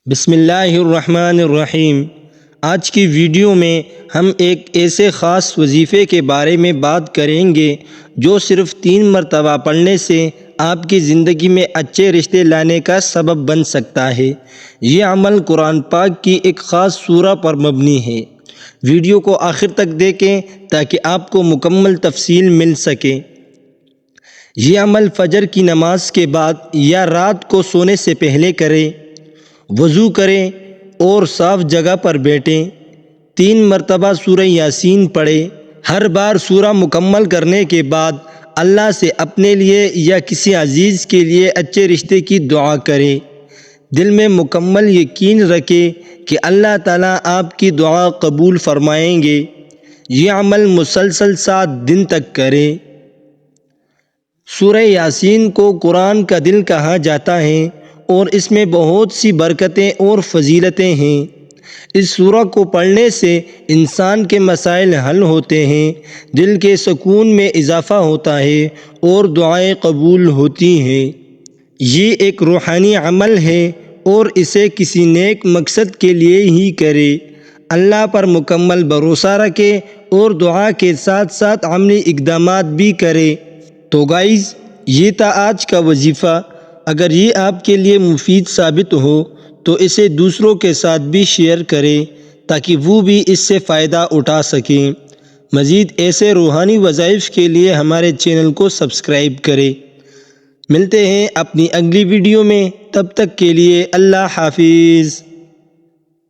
بسم اللہ الرحمن الرحیم۔ آج کی ویڈیو میں ہم ایک ایسے خاص وظیفے کے بارے میں بات کریں گے جو صرف 3 مرتبہ پڑھنے سے آپ کی زندگی میں اچھے رشتے لانے کا سبب بن سکتا ہے۔ یہ عمل قرآن پاک کی ایک خاص سورہ پر مبنی ہے۔ ویڈیو کو آخر تک دیکھیں تاکہ آپ کو مکمل تفصیل مل سکے۔ یہ عمل فجر کی نماز کے بعد یا رات کو سونے سے پہلے کریں۔ وضو کریں اور صاف جگہ پر بیٹھیں۔ 3 مرتبہ سورہ یاسین پڑھیں۔ ہر بار سورہ مکمل کرنے کے بعد اللہ سے اپنے لیے یا کسی عزیز کے لیے اچھے رشتے کی دعا کریں۔ دل میں مکمل یقین رکھیں کہ اللہ تعالیٰ آپ کی دعا قبول فرمائیں گے۔ یہ عمل مسلسل 7 دن تک کریں۔ سورہ یاسین کو قرآن کا دل کہا جاتا ہے اور اس میں بہت سی برکتیں اور فضیلتیں ہیں۔ اس سورہ کو پڑھنے سے انسان کے مسائل حل ہوتے ہیں، دل کے سکون میں اضافہ ہوتا ہے اور دعائیں قبول ہوتی ہیں۔ یہ ایک روحانی عمل ہے اور اسے کسی نیک مقصد کے لیے ہی کرے۔ اللہ پر مکمل بھروسہ رکھے اور دعا کے ساتھ ساتھ عملی اقدامات بھی کرے۔ تو گائز، یہ تھا آج کا وظیفہ۔ اگر یہ آپ کے لیے مفید ثابت ہو تو اسے دوسروں کے ساتھ بھی شیئر کریں تاکہ وہ بھی اس سے فائدہ اٹھا سکیں۔ مزید ایسے روحانی وظائف کے لیے ہمارے چینل کو سبسکرائب کریں۔ ملتے ہیں اپنی اگلی ویڈیو میں، تب تک کے لیے اللہ حافظ۔